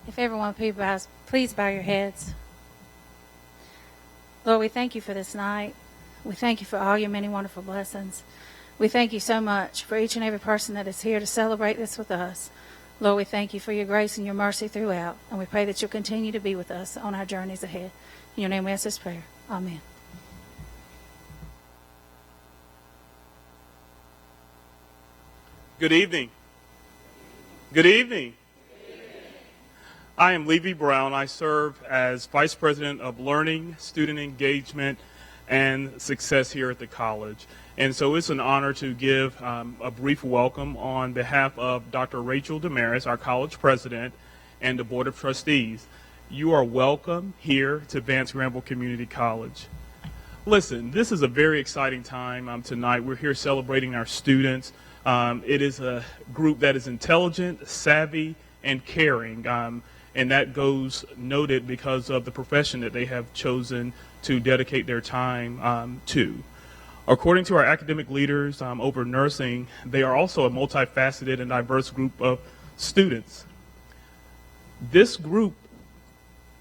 If everyone please bow your heads. Lord, we thank you for this night. We thank you for all your many wonderful blessings. We thank you so much for each and every person that is here to celebrate this with us. Lord, we thank you for your grace and your mercy throughout, and we pray that you'll continue to be with us on our journeys ahead. In your name we ask this prayer. Amen. Good evening. Good evening. I am Levy Brown. I serve as Vice President of Learning, Student Engagement, and Success here at the college. And so it's an honor to give a brief welcome on behalf of Dr. Rachel Damaris, our college president, and the Board of Trustees. You are welcome here to Vance Granville Community College. Listen, this is a very exciting time tonight. We're here celebrating our students. It is a group that is intelligent, savvy, and caring. And that goes noted because of the profession that they have chosen to dedicate their time to. According to our academic leaders over nursing, they are also a multifaceted and diverse group of students. This group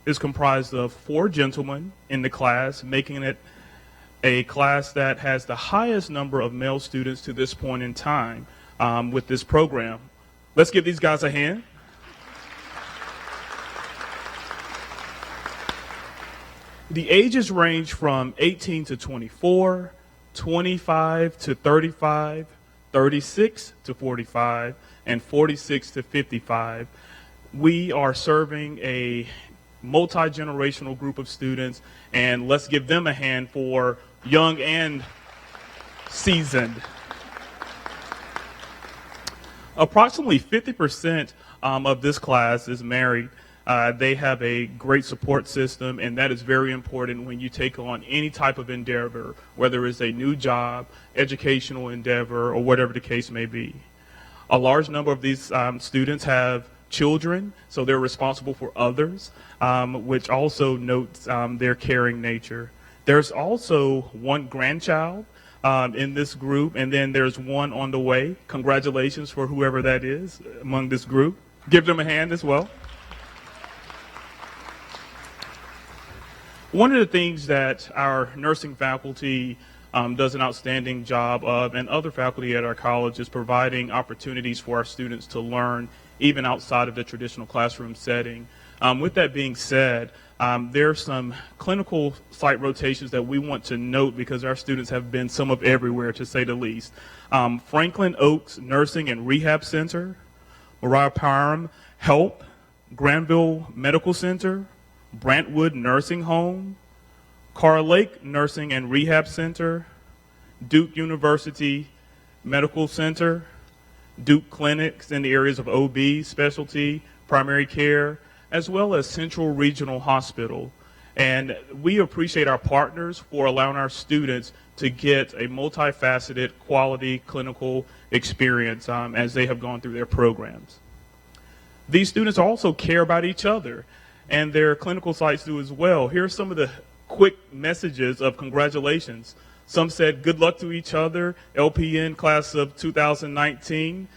is comprised of 4 gentlemen in the class, making it a class that has the highest number of male students to this point in time with this program. Let's give these guys a hand. The ages range from 18 to 24, 25 to 35, 36 to 45, and 46 to 55. We are serving a multi-generational group of students, and let's give them a hand for young and seasoned. Approximately 50% of this class is married. They have a great support system, and that is very important when you take on any type of endeavor, whether it's a new job, educational endeavor, or whatever the case may be. A large number of these students have children, so they're responsible for others, which also notes their caring nature. There's also 1 grandchild in this group, and then there's 1 on the way. Congratulations for whoever that is among this group. Give them a hand as well. One of the things that our nursing faculty does an outstanding job of, and other faculty at our college, is providing opportunities for our students to learn even outside of the traditional classroom setting. With that being said, there are some clinical site rotations that we want to note because our students have been some of everywhere, to say the least. Franklin Oaks Nursing and Rehab Center, Mariah Parham Health, Granville Medical Center, Brantwood Nursing Home, Carr Lake Nursing and Rehab Center, Duke University Medical Center, Duke Clinics in the areas of OB, specialty, primary care, as well as Central Regional Hospital. And we appreciate our partners for allowing our students to get a multifaceted, quality clinical experience as they have gone through their programs. These students also care about each other, and their clinical sites do as well. Here are some of the quick messages of congratulations. Some said good luck to each other, LPN class of 2019.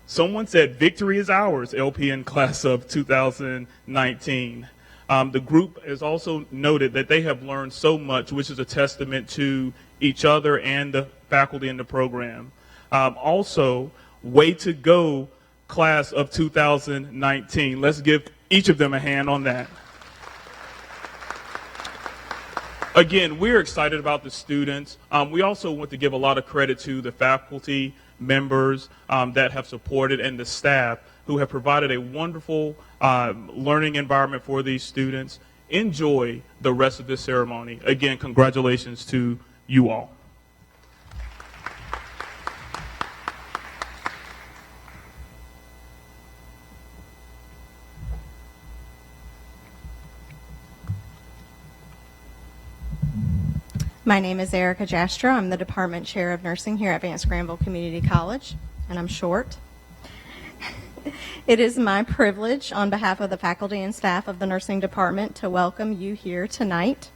Someone said victory is ours, LPN class of 2019. The group has also noted that they have learned so much, which is a testament to each other and the faculty in the program. Also, way to go, class of 2019. Let's give each of them a hand on that. Again, we're excited about the students. We also want to give a lot of credit to the faculty members that have supported and the staff who have provided a wonderful learning environment for these students. Enjoy the rest of this ceremony. Again, congratulations to you all. My name is Erica Jastrow. I'm the Department Chair of Nursing here at Vance Granville Community College, and I'm short. It is my privilege on behalf of the faculty and staff of the nursing department to welcome you here tonight.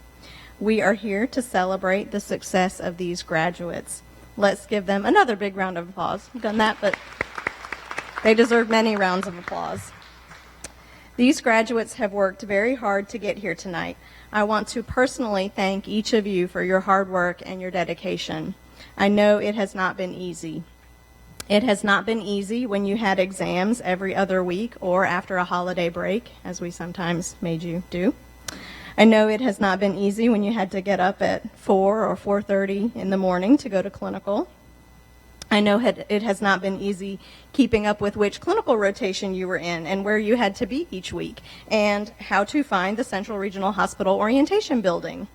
We are here to celebrate the success of these graduates. Let's give them another big round of applause. We've done that, but they deserve many rounds of applause. These graduates have worked very hard to get here tonight. I want to personally thank each of you for your hard work and your dedication. I know it has not been easy. It has not been easy when you had exams every other week or after a holiday break, as we sometimes made you do. I know it has not been easy when you had to get up at 4 or 4:30 in the morning to go to clinical. I know it has not been easy keeping up with which clinical rotation you were in and where you had to be each week and how to find the Central Regional Hospital Orientation Building.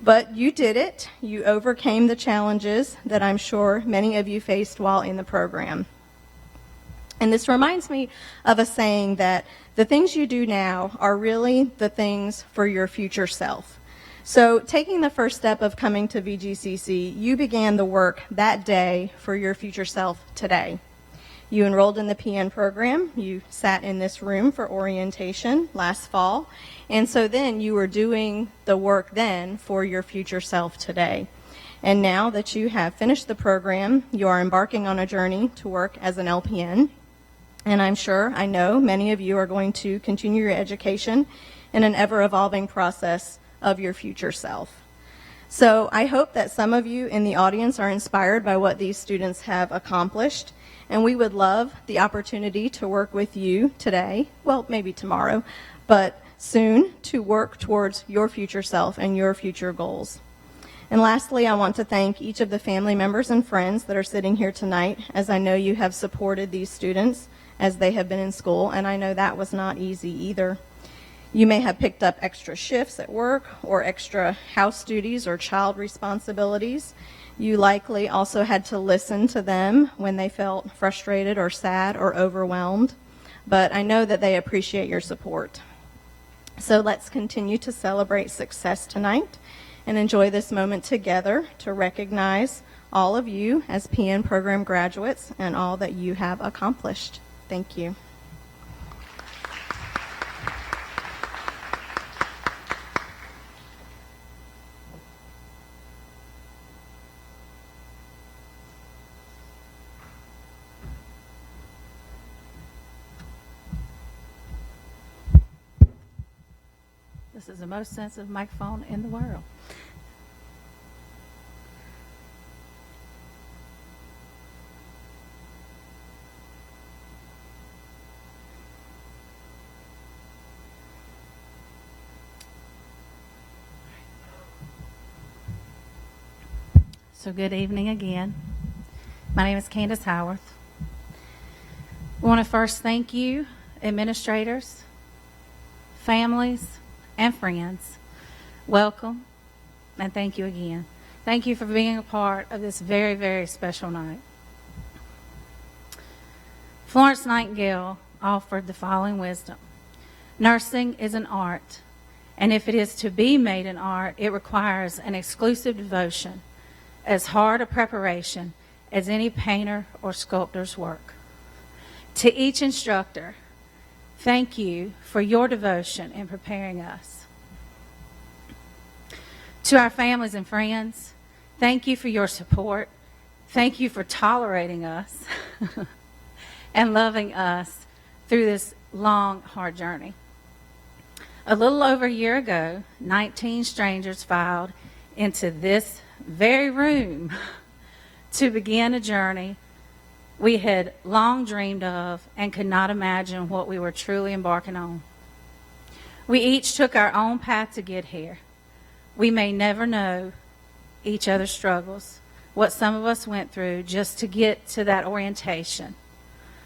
But you did it. You overcame the challenges that I'm sure many of you faced while in the program. And this reminds me of a saying that the things you do now are really the things for your future self. So taking the first step of coming to VGCC, you began the work that day for your future self today. You enrolled in the PN program. You sat in this room for orientation last fall. And so then you were doing the work then for your future self today. And now that you have finished the program, you are embarking on a journey to work as an LPN. And I know many of you are going to continue your education in an ever-evolving process of your future self. So I hope that some of you in the audience are inspired by what these students have accomplished, and we would love the opportunity to work with you today, well, maybe tomorrow, but soon to work towards your future self and your future goals. And lastly, I want to thank each of the family members and friends that are sitting here tonight, as I know you have supported these students as they have been in school, and I know that was not easy either. You may have picked up extra shifts at work or extra house duties or child responsibilities. You likely also had to listen to them when they felt frustrated or sad or overwhelmed, but I know that they appreciate your support. So let's continue to celebrate success tonight and enjoy this moment together to recognize all of you as PN program graduates and all that you have accomplished. Thank you. This is the most sensitive microphone in the world. So good evening again. My name is Candace Howarth. We want to first thank you, administrators, families, and friends. Welcome, and thank you again. Thank you for being a part of this very, very special night. Florence Nightingale offered the following wisdom: nursing is an art, and if it is to be made an art, it requires an exclusive devotion, as hard a preparation as any painter or sculptor's work. To each instructor, thank you for your devotion in preparing us. To our families and friends, thank you for your support. Thank you for tolerating us and loving us through this long, hard journey. A little over a year ago, 19 strangers filed into this very room to begin a journey we had long dreamed of and could not imagine what we were truly embarking on. We each took our own path to get here. We may never know each other's struggles, what some of us went through just to get to that orientation,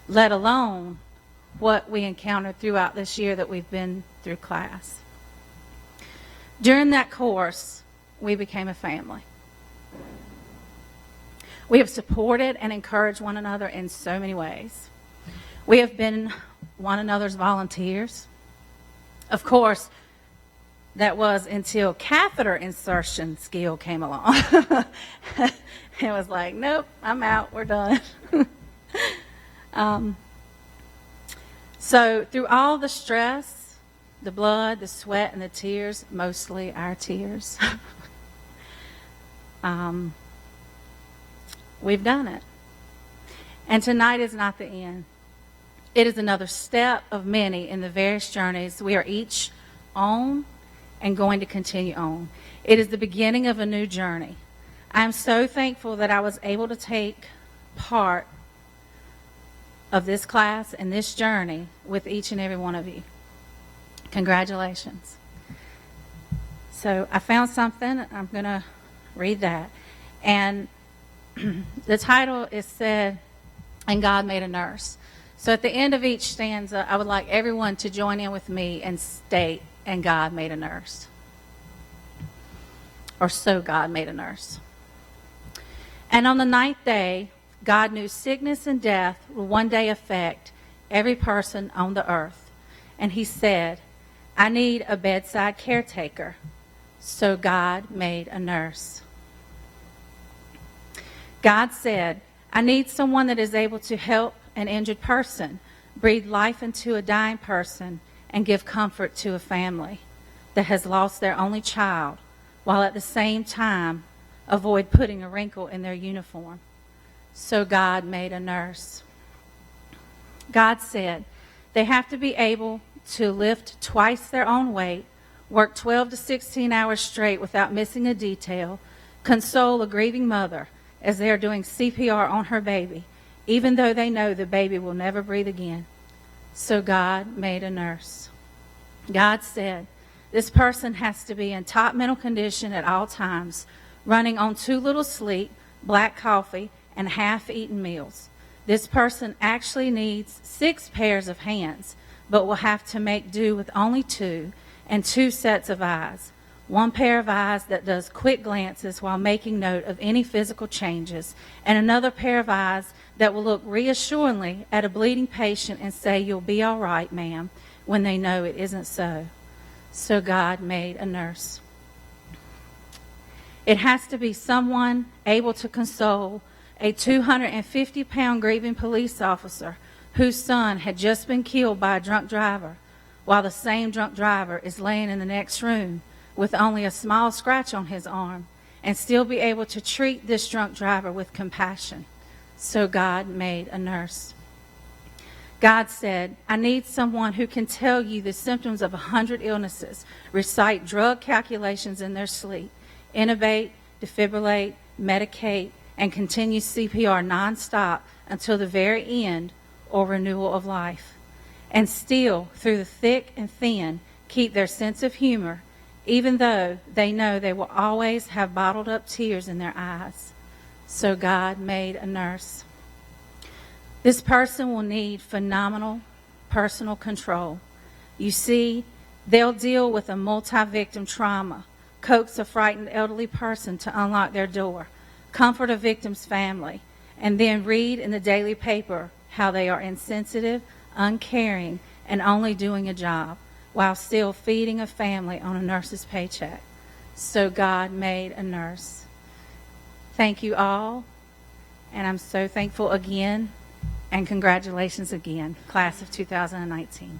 let alone what we encountered throughout this year that we've been through class. During that course, we became a family. We have supported and encouraged one another in so many ways. We have been one another's volunteers. Of course, that was until catheter insertion skill came along. It was like, nope, I'm out, we're done. So through all the stress, the blood, the sweat, and the tears, mostly our tears, we've done it. And tonight is not the end. It is another step of many in the various journeys we are each on and going to continue on. It is the beginning of a new journey. I am so thankful that I was able to take part of this class and this journey with each and every one of you. Congratulations. So I found something. I'm going to read that. And the title is said, "And God Made a Nurse." So at the end of each stanza, I would like everyone to join in with me and state, "And God made a nurse." Or so God made a nurse. "And on the ninth day, God knew sickness and death will one day affect every person on the earth. And he said, I need a bedside caretaker. So God made a nurse. God said, I need someone that is able to help an injured person, breathe life into a dying person, and give comfort to a family that has lost their only child, while at the same time avoid putting a wrinkle in their uniform. So God made a nurse. God said they have to be able to lift twice their own weight, work 12 to 16 hours straight without missing a detail, console a grieving mother as they are doing CPR on her baby, even though they know the baby will never breathe again. So God made a nurse. God said, this person has to be in top mental condition at all times, running on too little sleep, black coffee, and half-eaten meals. This person actually needs 6 pairs of hands, but will have to make do with only 2 and 2 sets of eyes. 1 pair of eyes that does quick glances while making note of any physical changes, and another pair of eyes that will look reassuringly at a bleeding patient and say, you'll be all right, ma'am, when they know it isn't so. So God made a nurse. It has to be someone able to console a 250-pound grieving police officer whose son had just been killed by a drunk driver, while the same drunk driver is laying in the next room with only a small scratch on his arm, and still be able to treat this drunk driver with compassion. So God made a nurse. God said, I need someone who can tell you the symptoms of 100 illnesses, recite drug calculations in their sleep, intubate, defibrillate, medicate, and continue CPR nonstop until the very end or renewal of life. And still, through the thick and thin, keep their sense of humor, even though they know they will always have bottled up tears in their eyes. So God made a nurse. This person will need phenomenal personal control. You see, they'll deal with a multi-victim trauma, coax a frightened elderly person to unlock their door, comfort a victim's family, and then read in the daily paper how they are insensitive, uncaring, and only doing a job while still feeding a family on a nurse's paycheck. So God made a nurse. Thank you all, and I'm so thankful again, and congratulations again, class of 2019.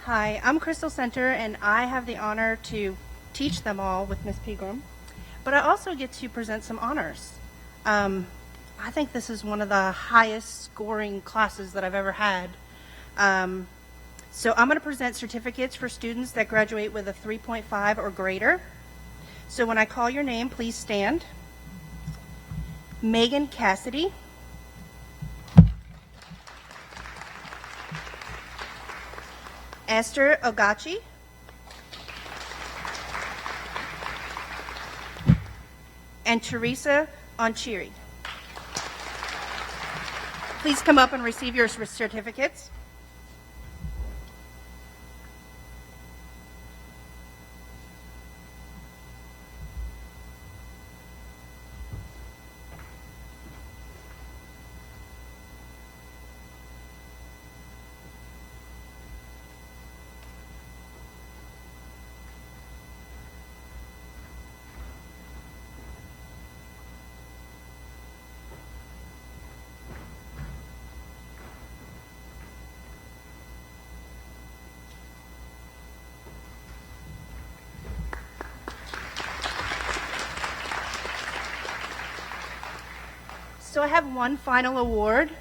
Hi, I'm Crystal Center, and I have the honor to teach them all with Miss Pegram, but I also get to present some honors. I think this is one of the highest scoring classes that I've ever had. So I'm going to present certificates for students that graduate with a 3.5 or greater. So when I call your name, please stand. Megan Cassidy. Esther Ogachi. And Teresa Onchiri. Please come up and receive your certificates. So I have one final award.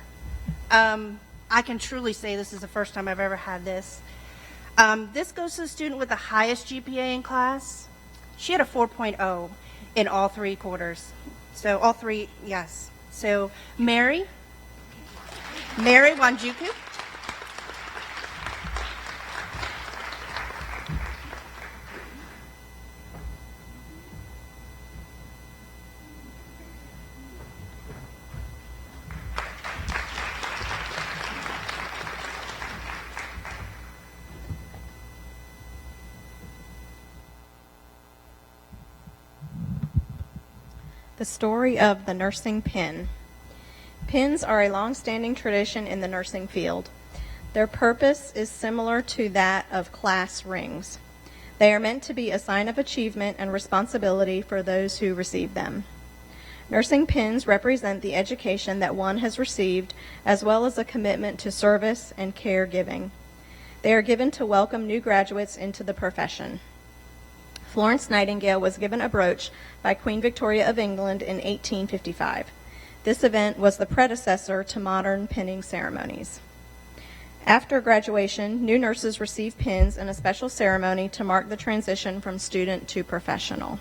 I can truly say this is the first time I've ever had this. This goes to the student with the highest GPA in class. She had a 4.0 in all three quarters. So all three, yes. So Mary Wanjuku. The story of the nursing pin. Pins are a long-standing tradition in the nursing field. Their purpose is similar to that of class rings. They are meant to be a sign of achievement and responsibility for those who receive them. Nursing pins represent the education that one has received, as well as a commitment to service and caregiving. They are given to welcome new graduates into the profession. Florence Nightingale was given a brooch by Queen Victoria of England in 1855. This event was the predecessor to modern pinning ceremonies. After graduation, new nurses receive pins in a special ceremony to mark the transition from student to professional.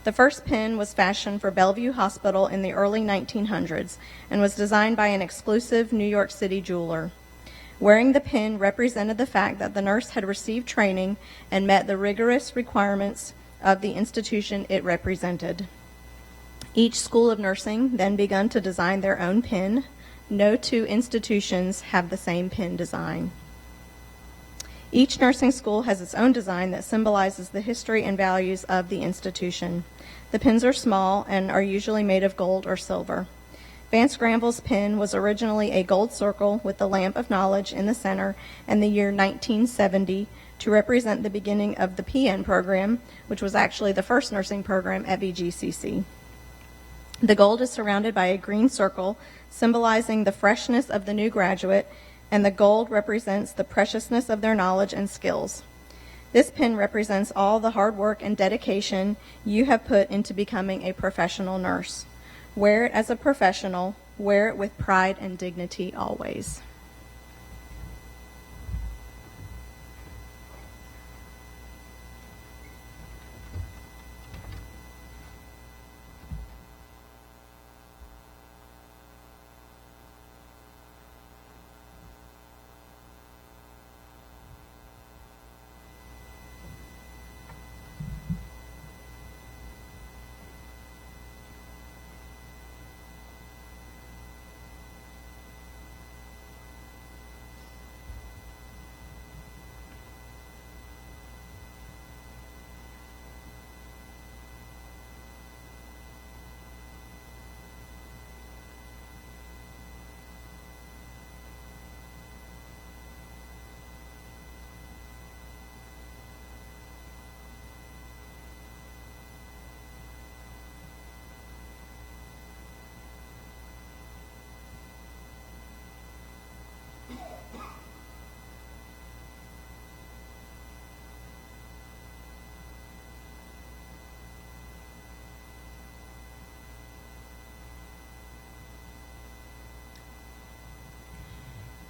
The first pin was fashioned for Bellevue Hospital in the early 1900s and was designed by an exclusive New York City jeweler. Wearing the pin represented the fact that the nurse had received training and met the rigorous requirements of the institution it represented. Each school of nursing then began to design their own pin. No two institutions have the same pin design. Each nursing school has its own design that symbolizes the history and values of the institution. The pins are small and are usually made of gold or silver. Vance Granville's pin was originally a gold circle with the lamp of knowledge in the center in the year 1970 to represent the beginning of the PN program, which was actually the first nursing program at VGCC. The gold is surrounded by a green circle symbolizing the freshness of the new graduate, and the gold represents the preciousness of their knowledge and skills. This pin represents all the hard work and dedication you have put into becoming a professional nurse. Wear it as a professional. Wear it with pride and dignity always.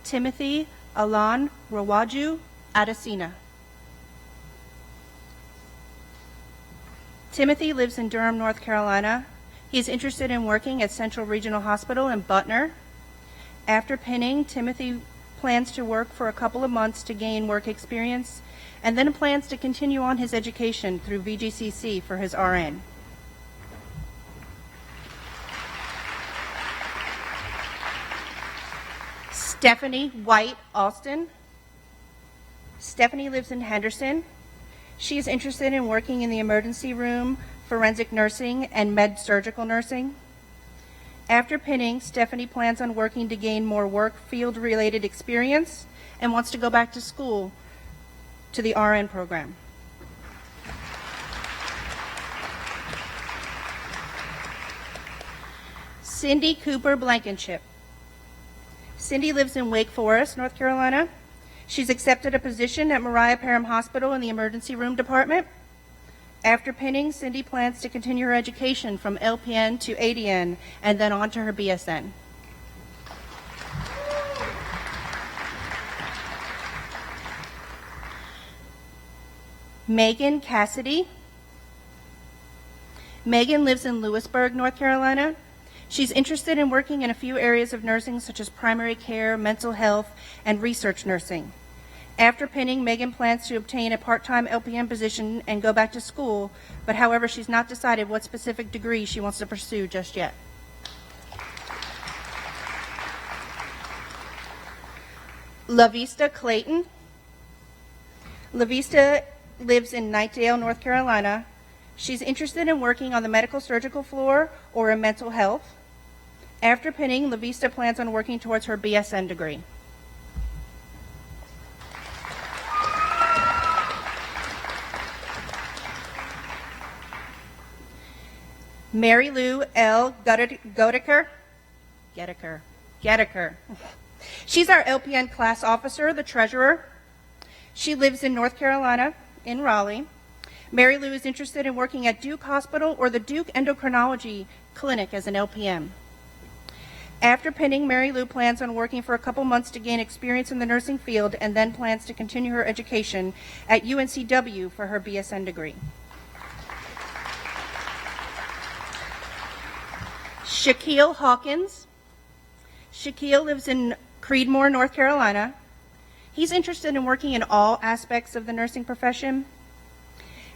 Timothy Alan Rawaju Adesina. Timothy lives in Durham, North Carolina. He is interested in working at Central Regional Hospital in Butner. After pinning, Timothy plans to work for a couple of months to gain work experience, and then plans to continue on his education through VGCC for his RN. Stephanie White Alston. Stephanie lives in Henderson. She is interested in working in the emergency room, forensic nursing, and med-surgical nursing. After pinning, Stephanie plans on working to gain more work field-related experience and wants to go back to school to the RN program. Cindy Cooper Blankenship. Cindy lives in Wake Forest, North Carolina. She's accepted a position at Mariah Parham Hospital in the emergency room department. After pinning, Cindy plans to continue her education from LPN to ADN and then on to her BSN. Megan Cassidy. Megan lives in Lewisburg, North Carolina. She's interested in working in a few areas of nursing such as primary care, mental health, and research nursing. After pinning, Megan plans to obtain a part-time LPN position and go back to school, but however, she's not decided what specific degree she wants to pursue just yet. LaVista Clayton. LaVista lives in Knightdale, North Carolina. She's interested in working on the medical surgical floor or in mental health. After pinning, LaVista plans on working towards her BSN degree. Mary Lou L. Godeker. She's our LPN class officer, the treasurer. She lives in North Carolina, in Raleigh. Mary Lou is interested in working at Duke Hospital or the Duke Endocrinology Clinic as an LPN. After pinning, Mary Lou plans on working for a couple months to gain experience in the nursing field and then plans to continue her education at UNCW for her BSN degree. Shaquille Hawkins. Shaquille lives in Creedmoor, North Carolina. He's interested in working in all aspects of the nursing profession.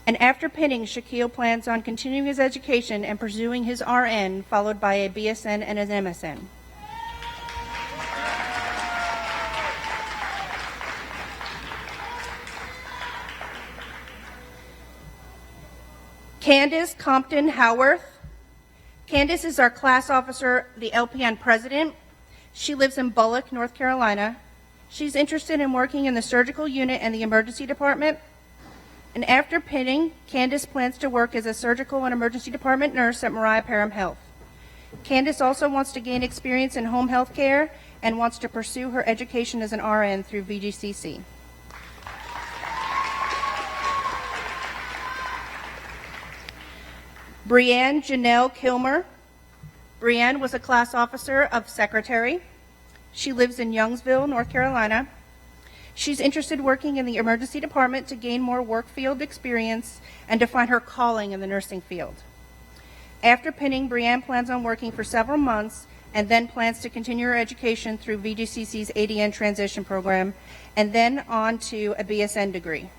And after pinning, Shaquille plans on continuing his education and pursuing his RN, followed by a BSN and an MSN. Candace Compton Howarth. Candace is our class officer, the LPN president. She lives in Bullock, North Carolina. She's interested in working in the surgical unit and the emergency department. And after pinning, Candace plans to work as a surgical and emergency department nurse at Mariah Parham Health. Candace also wants to gain experience in home health care and wants to pursue her education as an RN through VGCC. Brianne Janelle Kilmer. Brianne was a class officer of secretary. She lives in Youngsville, North Carolina. She's interested in working in the emergency department to gain more work field experience and to find her calling in the nursing field. After pinning, Brianne plans on working for several months and then plans to continue her education through VGCC's ADN transition program and then on to a BSN degree.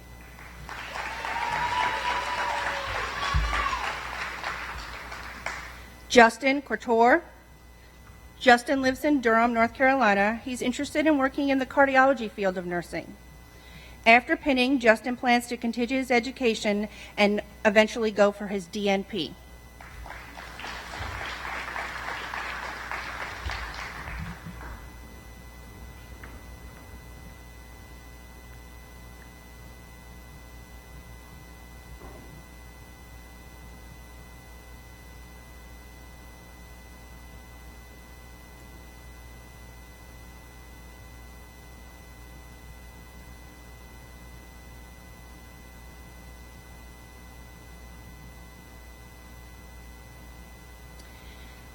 Justin Couture. Justin lives in Durham, North Carolina. He's interested in working in the cardiology field of nursing. After pinning, Justin plans to continue his education and eventually go for his DNP.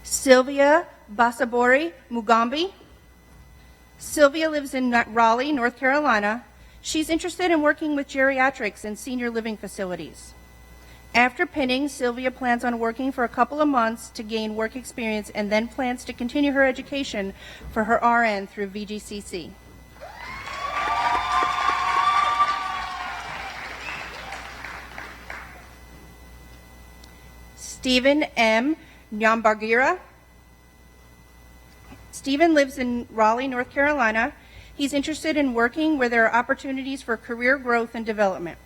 Sylvia Basabori Mugambi. Sylvia lives in Raleigh, North Carolina. She's interested in working with geriatrics and senior living facilities. After pinning, Sylvia plans on working for a couple of months to gain work experience and then plans to continue her education for her RN through VGCC. Stephen M. Nyambagira. Stephen lives in Raleigh, North Carolina. He's interested in working where there are opportunities for career growth and development.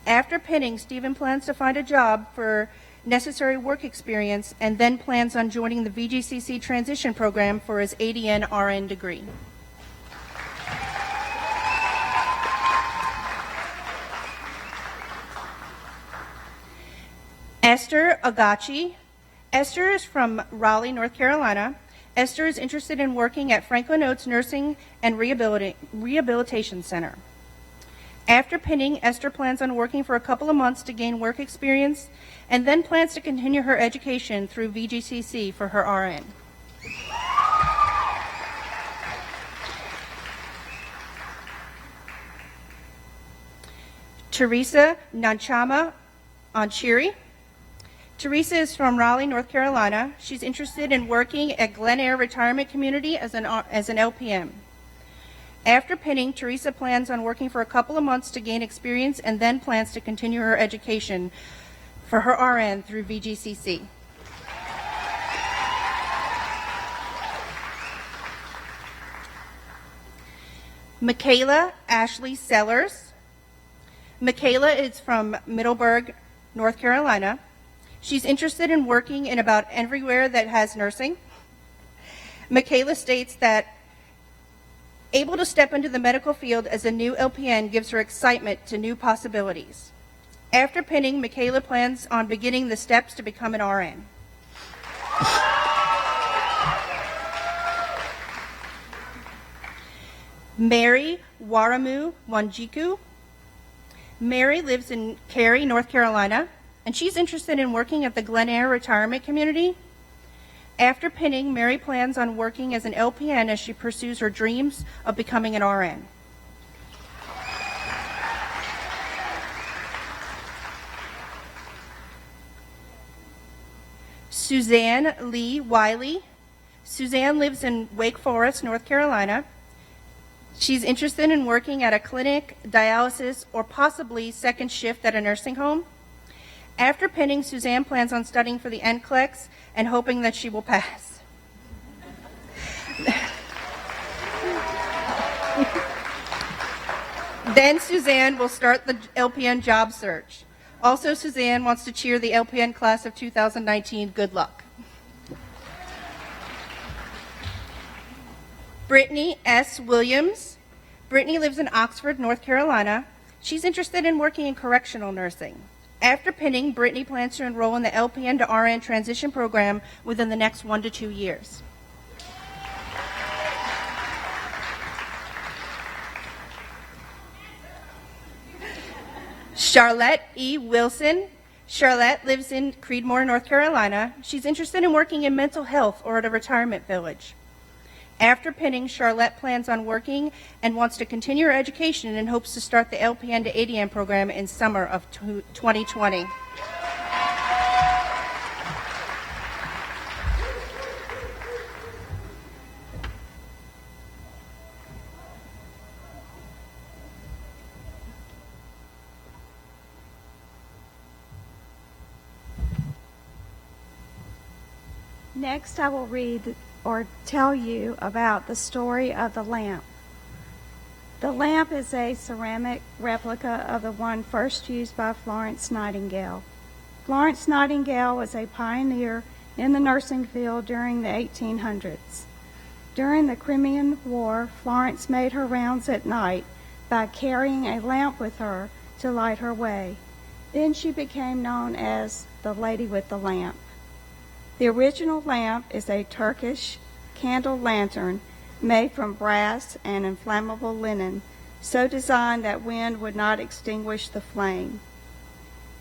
After pinning, Stephen plans to find a job for necessary work experience and then plans on joining the VGCC transition program for his ADN RN degree. Esther Agachi. Esther is from Raleigh, North Carolina. Esther is interested in working at Franklin Oates Nursing and Rehabilitation Center. After pinning, Esther plans on working for a couple of months to gain work experience and then plans to continue her education through VGCC for her RN. Teresa Nanchama Onchiri. Teresa is from Raleigh, North Carolina. She's interested in working at Glen Air Retirement Community as an LPN. After pinning, Teresa plans on working for a couple of months to gain experience and then plans to continue her education for her RN through VGCC. Michaela Ashley Sellers. Michaela is from Middleburg, North Carolina. She's interested in working in about everywhere that has nursing. Michaela states that able to step into the medical field as a new LPN gives her excitement to new possibilities. After pinning, Michaela plans on beginning the steps to become an RN. Mary Waramu Wanjiku. Mary lives in Cary, North Carolina, and she's interested in working at the Glen Air Retirement Community. After pinning, Mary plans on working as an LPN as she pursues her dreams of becoming an RN. Suzanne Lee Wiley. Suzanne lives in Wake Forest, North Carolina. She's interested in working at a clinic, dialysis, or possibly second shift at a nursing home. After pinning, Suzanne plans on studying for the NCLEX and hoping that she will pass. Then Suzanne will start the LPN job search. Also, Suzanne wants to cheer the LPN class of 2019 good luck. Brittany S. Williams. Brittany lives in Oxford, North Carolina. She's interested in working in correctional nursing. After pinning, Brittany plans to enroll in the LPN to RN transition program within the next 1 to 2 years. Charlotte E. Wilson. Charlotte lives in Creedmoor, North Carolina. She's interested in working in mental health or at a retirement village. After pinning, Charlotte plans on working and wants to continue her education and hopes to start the LPN to ADN program in summer of 2020. Next, I will read or tell you about the story of the lamp. The lamp is a ceramic replica of the one first used by Florence Nightingale. Florence Nightingale was a pioneer in the nursing field during the 1800s. During the Crimean War, Florence made her rounds at night by carrying a lamp with her to light her way. Then she became known as the Lady with the Lamp. The original lamp is a Turkish candle lantern made from brass and inflammable linen, so designed that wind would not extinguish the flame.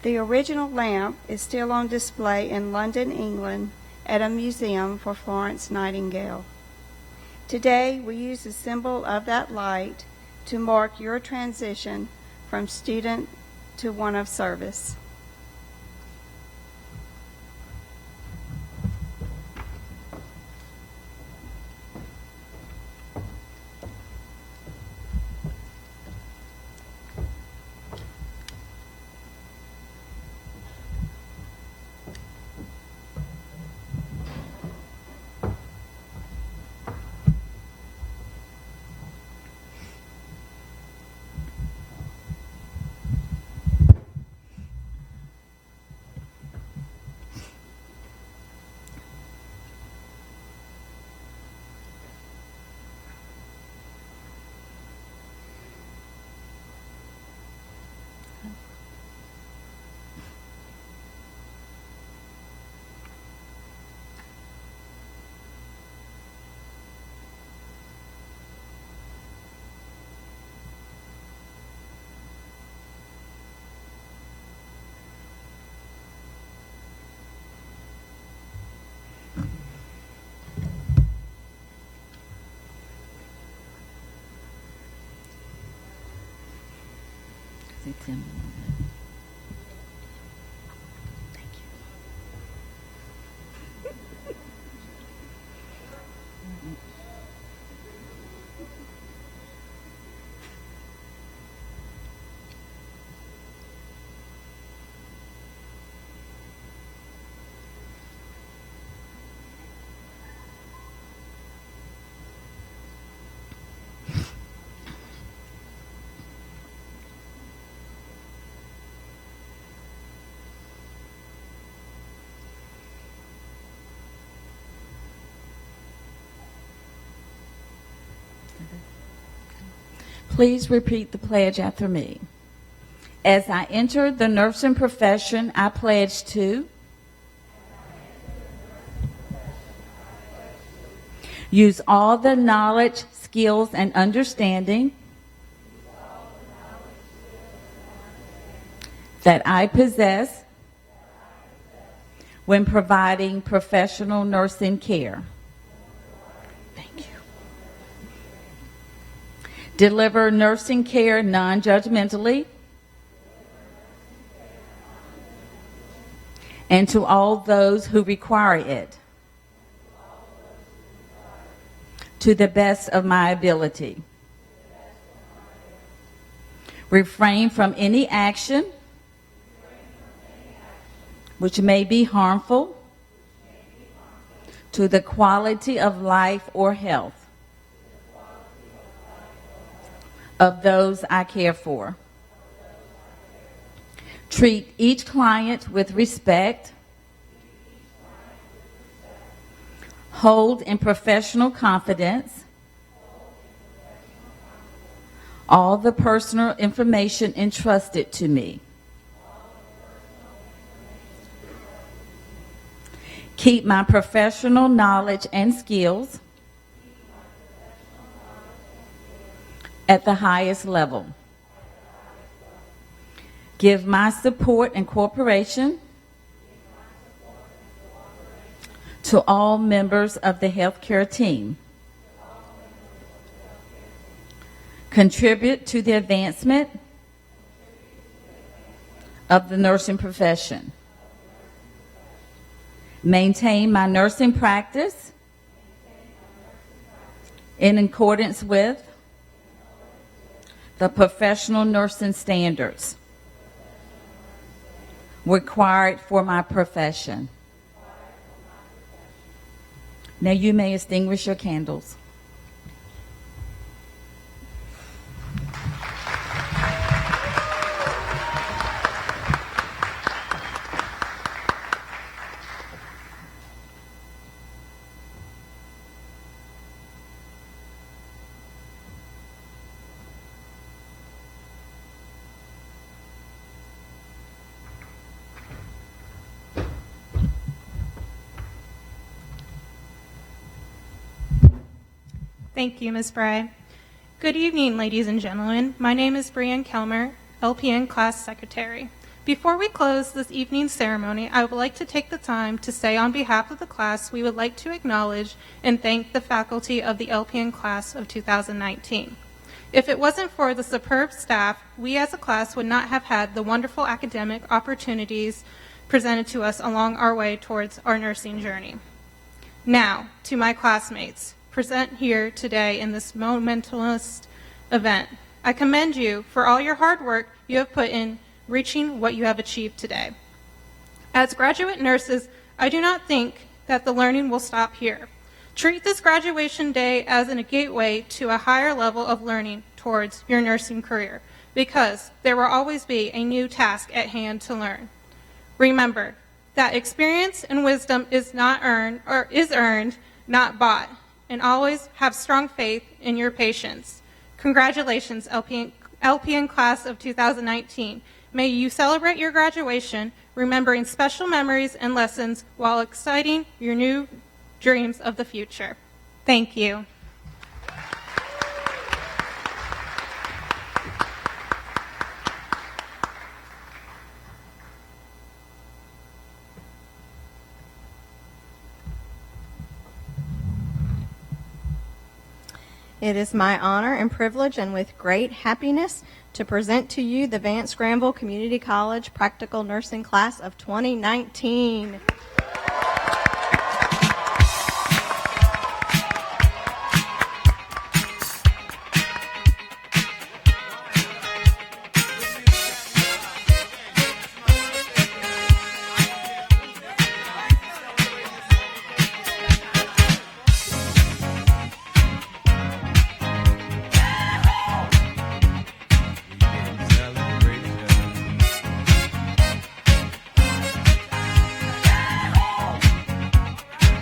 The original lamp is still on display in London, England, at a museum for Florence Nightingale. Today, we use the symbol of that light to mark your transition from student to one of service. Please repeat the pledge after me. As I enter the nursing profession, I pledge to use all the knowledge, skills, and understanding that I possess when providing professional nursing care. Thank you. Deliver nursing care non-judgmentally and to all those who require it, to the best of my ability. Refrain from any action which may be harmful to the quality of life or health of those I care for. Treat each client with respect. Hold in professional confidence all the personal information entrusted to me. Keep my professional knowledge and skills at the highest level. Give my support and cooperation to all members of the healthcare team. Contribute to the advancement of the nursing profession. Maintain my nursing practice in accordance with the professional nursing standards required for my profession. Now you may extinguish your candles. Thank you, Ms. Bry. Good evening, ladies and gentlemen. My name is Brianne Kelmer, LPN Class Secretary. Before we close this evening's ceremony, I would like to take the time to say on behalf of the class, we would like to acknowledge and thank the faculty of the LPN Class of 2019. If it wasn't for the superb staff, we as a class would not have had the wonderful academic opportunities presented to us along our way towards our nursing journey. Now, to my classmates, present here today in this momentous event. I commend you for all your hard work you have put in reaching what you have achieved today. As graduate nurses, I do not think that the learning will stop here. Treat this graduation day as a gateway to a higher level of learning towards your nursing career, because there will always be a new task at hand to learn. Remember that experience and wisdom is earned, not bought. And always have strong faith in your patients. Congratulations, LPN Class of 2019. May you celebrate your graduation, remembering special memories and lessons while exciting your new dreams of the future. Thank you. It is my honor and privilege and with great happiness to present to you the Vance Granville Community College Practical Nursing Class of 2019.